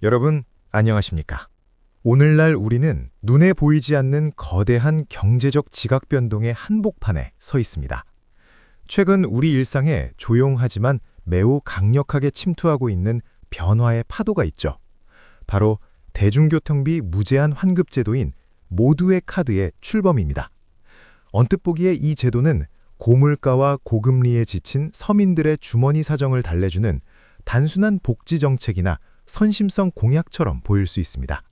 여러분, 안녕하십니까? 오늘날 우리는 눈에 보이지 않는 거대한 경제적 지각 변동의 한복판에 서 있습니다. 최근 우리 일상에 조용하지만 매우 강력하게 침투하고 있는 변화의 파도가 있죠. 바로 대중교통비 무제한 환급 제도인 모두의 카드의 출범입니다. 언뜻 보기에 이 제도는 고물가와 고금리에 지친 서민들의 주머니 사정을 달래주는 단순한 복지 정책이나 선심성 공약처럼 보일 수 있습니다.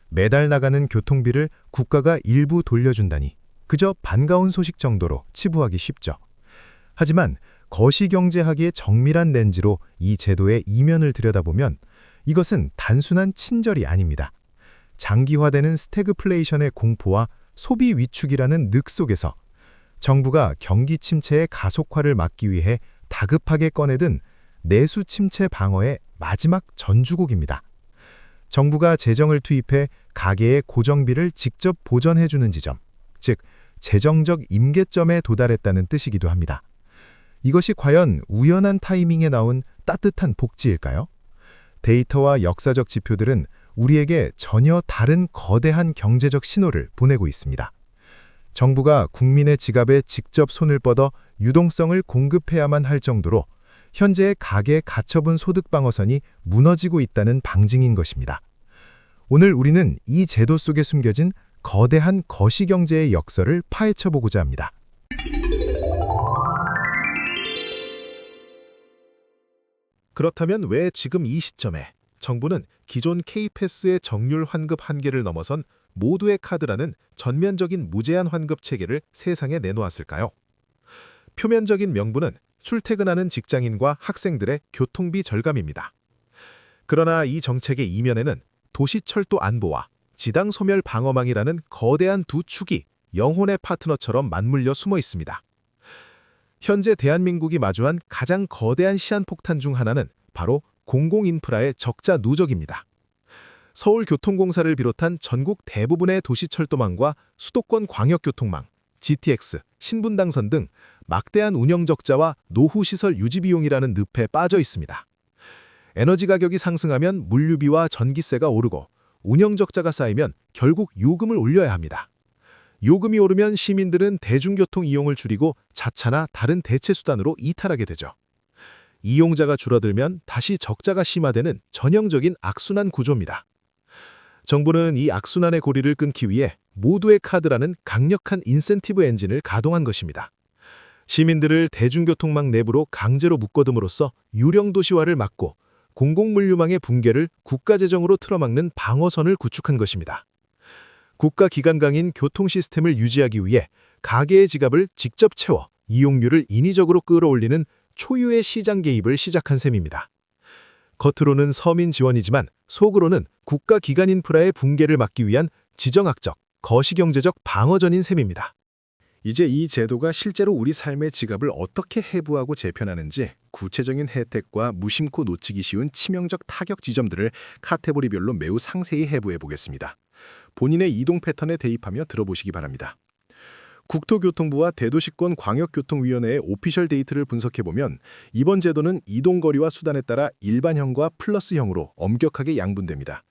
매달 나가는 교통비를 국가가 일부 돌려준다니 그저 반가운 소식 정도로 치부하기 쉽죠. 하지만 거시경제학의 정밀한 렌즈로 이 제도의 이면을 들여다보면 이것은 단순한 친절이 아닙니다. 장기화되는 스태그플레이션의 공포와 소비 위축이라는 늑 속에서 정부가 경기 침체의 가속화를 막기 위해 다급하게 꺼내든 내수 침체 방어의 마지막 전주곡입니다. 정부가 재정을 투입해 가계의 고정비를 직접 보전해주는 지점, 즉 재정적 임계점에 도달했다는 뜻이기도 합니다. 이것이 과연 우연한 타이밍에 나온 따뜻한 복지일까요? 데이터와 역사적 지표들은 우리에게 전혀 다른 거대한 경제적 신호를 보내고 있습니다. 정부가 국민의 지갑에 직접 손을 뻗어 유동성을 공급해야만 할 정도로 현재의 가계 가처분 소득 방어선이 무너지고 있다는 방증인 것입니다. 오늘 우리는 이 제도 속에 숨겨진 거대한 거시경제의 역설을 파헤쳐보고자 합니다. 그렇다면 왜 지금 이 시점에 정부는 기존 K패스의 정률 환급 한계를 넘어선 모두의 카드라는 전면적인 무제한 환급 체계를 세상에 내놓았을까요? 표면적인 명분은 출퇴근하는 직장인과 학생들의 교통비 절감입니다. 그러나 이 정책의 이면에는 도시철도 안보와 지당 소멸 방어망이라는 거대한 두 축이 영혼의 파트너처럼 맞물려 숨어 있습니다. 현재 대한민국이 마주한 가장 거대한 시한폭탄 중 하나는 바로 공공인프라의 적자 누적입니다. 서울교통공사를 비롯한 전국 대부분의 도시철도망과 수도권 광역교통망, GTX, 신분당선 등 막대한 운영 적자와 노후 시설 유지 비용이라는 늪에 빠져 있습니다. 에너지 가격이 상승하면 물류비와 전기세가 오르고 운영 적자가 쌓이면 결국 요금을 올려야 합니다. 요금이 오르면 시민들은 대중교통 이용을 줄이고 자차나 다른 대체 수단으로 이탈하게 되죠. 이용자가 줄어들면 다시 적자가 심화되는 전형적인 악순환 구조입니다. 정부는 이 악순환의 고리를 끊기 위해 모두의 카드라는 강력한 인센티브 엔진을 가동한 것입니다. 시민들을 대중교통망 내부로 강제로 묶어둠으로써 유령 도시화를 막고 공공물류망의 붕괴를 국가재정으로 틀어막는 방어선을 구축한 것입니다. 국가기관 강인 교통 시스템을 유지하기 위해 가계의 지갑을 직접 채워 이용률을 인위적으로 끌어올리는 초유의 시장 개입을 시작한 셈입니다. 겉으로는 서민 지원이지만 속으로는 국가기관 인프라의 붕괴를 막기 위한 지정학적, 거시경제적 방어전인 셈입니다. 이제 이 제도가 실제로 우리 삶의 지갑을 어떻게 해부하고 재편하는지 구체적인 혜택과 무심코 놓치기 쉬운 치명적 타격 지점들을 카테고리별로 매우 상세히 해부해 보겠습니다. 본인의 이동 패턴에 대입하며 들어보시기 바랍니다. 국토교통부와 대도시권 광역교통위원회의 오피셜 데이터를 분석해보면 이번 제도는 이동거리와 수단에 따라 일반형과 플러스형으로 엄격하게 양분됩니다.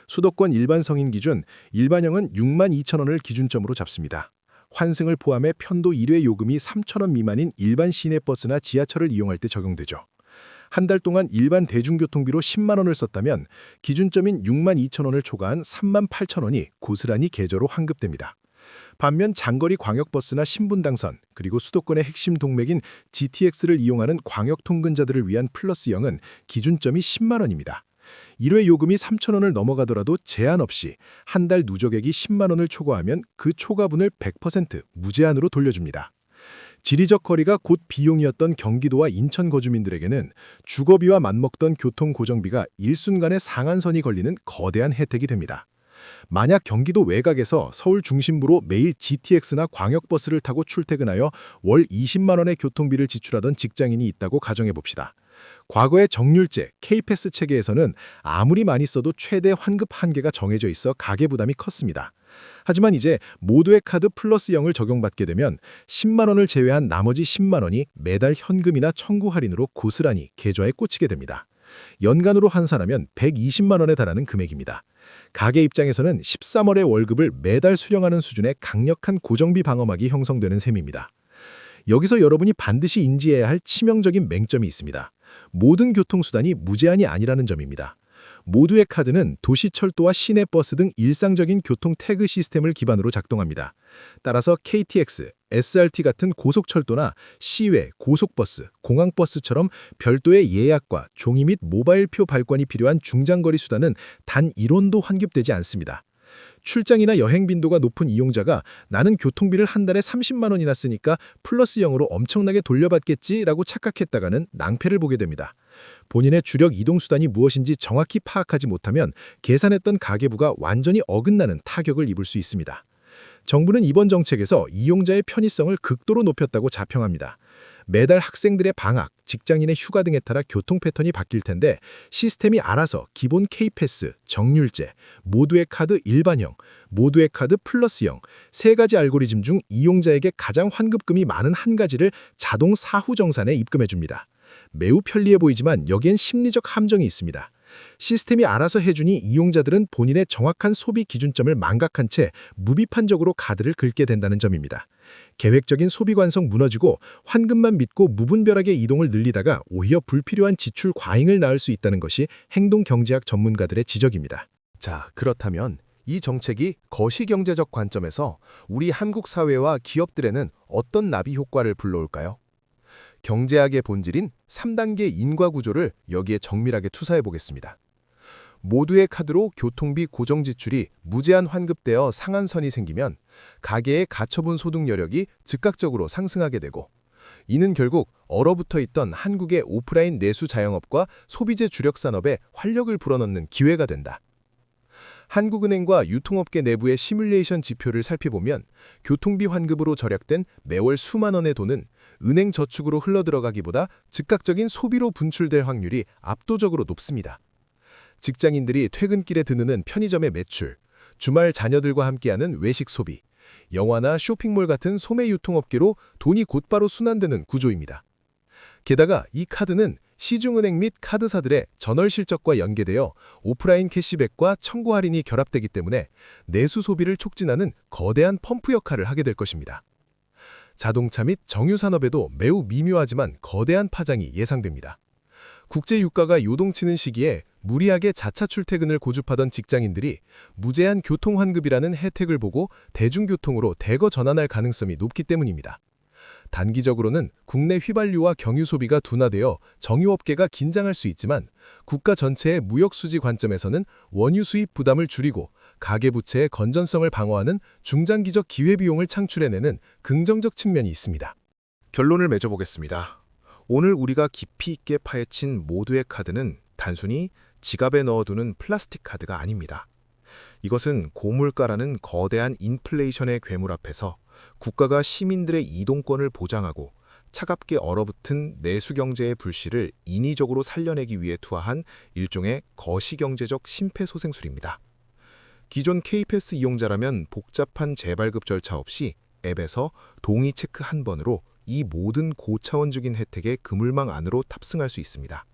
수도권 일반 성인 기준 일반형은 62,000원을 기준점으로 잡습니다. 환승을 포함해 편도 1회 요금이 3,000원 미만인 일반 시내버스나 지하철을 이용할 때 적용되죠. 한 달 동안 일반 대중교통비로 10만 원을 썼다면 기준점인 62,000원을 초과한 38,000원이 고스란히 계좌로 환급됩니다. 반면 장거리 광역버스나 신분당선, 그리고 수도권의 핵심 동맥인 GTX를 이용하는 광역통근자들을 위한 플러스형은 기준점이 10만 원입니다. 1회 요금이 3,000원을 넘어가더라도 제한 없이 한 달 누적액이 10만 원을 초과하면 그 초과분을 100% 무제한으로 돌려줍니다. 지리적 거리가 곧 비용이었던 경기도와 인천 거주민들에게는 주거비와 맞먹던 교통고정비가 일순간에 상한선이 걸리는 거대한 혜택이 됩니다. 만약 경기도 외곽에서 서울 중심부로 매일 GTX나 광역버스를 타고 출퇴근하여 월 20만 원의 교통비를 지출하던 직장인이 있다고 가정해봅시다. 과거의 정률제, K패스 체계에서는 아무리 많이 써도 최대 환급 한계가 정해져 있어 가계부담이 컸습니다. 하지만 이제 모두의 카드 플러스 0을 적용받게 되면 10만 원을 제외한 나머지 10만 원이 매달 현금이나 청구 할인으로 고스란히 계좌에 꽂히게 됩니다. 연간으로 환산하면 120만 원에 달하는 금액입니다. 가게 입장에서는 13월의 월급을 매달 수령하는 수준의 강력한 고정비 방어막이 형성되는 셈입니다. 여기서 여러분이 반드시 인지해야 할 치명적인 맹점이 있습니다. 모든 교통수단이 무제한이 아니라는 점입니다. 모두의 카드는 도시철도와 시내버스 등 일상적인 교통 태그 시스템을 기반으로 작동합니다. 따라서 KTX, SRT 같은 고속철도나 시외, 고속버스, 공항버스처럼 별도의 예약과 종이 및 모바일표 발권이 필요한 중장거리 수단은 단 1원도 환급되지 않습니다. 출장이나 여행 빈도가 높은 이용자가 나는 교통비를 한 달에 30만 원이나 쓰니까 플러스 0으로 엄청나게 돌려받겠지라고 착각했다가는 낭패를 보게 됩니다. 본인의 주력 이동수단이 무엇인지 정확히 파악하지 못하면 계산했던 가계부가 완전히 어긋나는 타격을 입을 수 있습니다. 정부는 이번 정책에서 이용자의 편의성을 극도로 높였다고 자평합니다. 매달 학생들의 방학, 직장인의 휴가 등에 따라 교통 패턴이 바뀔 텐데 시스템이 알아서 기본 K패스, 정률제, 모두의 카드 일반형, 모두의 카드 플러스형 세 가지 알고리즘 중 이용자에게 가장 환급금이 많은 한 가지를 자동 사후 정산에 입금해 줍니다. 매우 편리해 보이지만 여기엔 심리적 함정이 있습니다. 시스템이 알아서 해주니 이용자들은 본인의 정확한 소비 기준점을 망각한 채 무비판적으로 카드를 긁게 된다는 점입니다. 계획적인 소비 관성 무너지고 환급만 믿고 무분별하게 이동을 늘리다가 오히려 불필요한 지출 과잉을 낳을 수 있다는 것이 행동경제학 전문가들의 지적입니다. 자, 그렇다면 이 정책이 거시경제적 관점에서 우리 한국 사회와 기업들에는 어떤 나비 효과를 불러올까요? 경제학의 본질인 3단계 인과구조를 여기에 정밀하게 투사해 보겠습니다. 모두의 카드로 교통비 고정 지출이 무제한 환급되어 상한선이 생기면 가계의 가처분 소득 여력이 즉각적으로 상승하게 되고 이는 결국 얼어붙어 있던 한국의 오프라인 내수 자영업과 소비재 주력 산업에 활력을 불어넣는 기회가 된다. 한국은행과 유통업계 내부의 시뮬레이션 지표를 살펴보면 교통비 환급으로 절약된 매월 수만 원의 돈은 은행 저축으로 흘러들어가기보다 즉각적인 소비로 분출될 확률이 압도적으로 높습니다. 직장인들이 퇴근길에 드는 편의점의 매출, 주말 자녀들과 함께하는 외식 소비, 영화나 쇼핑몰 같은 소매 유통업계로 돈이 곧바로 순환되는 구조입니다. 게다가 이 카드는 시중은행 및 카드사들의 전월 실적과 연계되어 오프라인 캐시백과 청구 할인이 결합되기 때문에 내수 소비를 촉진하는 거대한 펌프 역할을 하게 될 것입니다. 자동차 및 정유산업에도 매우 미묘하지만 거대한 파장이 예상됩니다. 국제 유가가 요동치는 시기에 무리하게 자차 출퇴근을 고집하던 직장인들이 무제한 교통환급이라는 혜택을 보고 대중교통으로 대거 전환할 가능성이 높기 때문입니다. 단기적으로는 국내 휘발유와 경유 소비가 둔화되어 정유업계가 긴장할 수 있지만 국가 전체의 무역수지 관점에서는 원유 수입 부담을 줄이고 가계부채의 건전성을 방어하는 중장기적 기회비용을 창출해내는 긍정적 측면이 있습니다. 결론을 맺어보겠습니다. 오늘 우리가 깊이 있게 파헤친 모두의 카드는 단순히 지갑에 넣어두는 플라스틱 카드가 아닙니다. 이것은 고물가라는 거대한 인플레이션의 괴물 앞에서 국가가 시민들의 이동권을 보장하고 차갑게 얼어붙은 내수경제의 불씨를 인위적으로 살려내기 위해 투하한 일종의 거시경제적 심폐소생술입니다. 기존 K패스 이용자라면 복잡한 재발급 절차 없이 앱에서 동의 체크 한 번으로 이 모든 고차원적인 혜택의 그물망 안으로 탑승할 수 있습니다.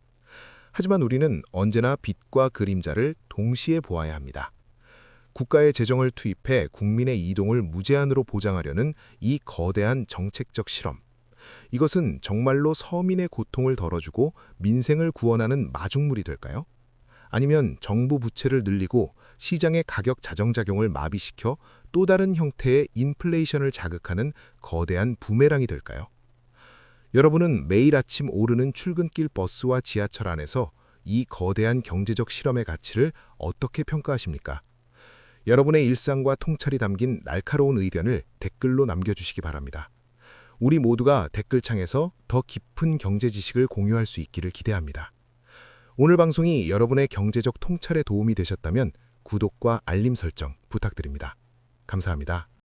하지만 우리는 언제나 빛과 그림자를 동시에 보아야 합니다. 국가의 재정을 투입해 국민의 이동을 무제한으로 보장하려는 이 거대한 정책적 실험. 이것은 정말로 서민의 고통을 덜어주고 민생을 구원하는 마중물이 될까요? 아니면 정부 부채를 늘리고 시장의 가격 자정작용을 마비시켜 또 다른 형태의 인플레이션을 자극하는 거대한 부메랑이 될까요? 여러분은 매일 아침 오르는 출근길 버스와 지하철 안에서 이 거대한 경제적 실험의 가치를 어떻게 평가하십니까? 여러분의 일상과 통찰이 담긴 날카로운 의견을 댓글로 남겨주시기 바랍니다. 우리 모두가 댓글창에서 더 깊은 경제 지식을 공유할 수 있기를 기대합니다. 오늘 방송이 여러분의 경제적 통찰에 도움이 되셨다면 구독과 알림 설정 부탁드립니다. 감사합니다.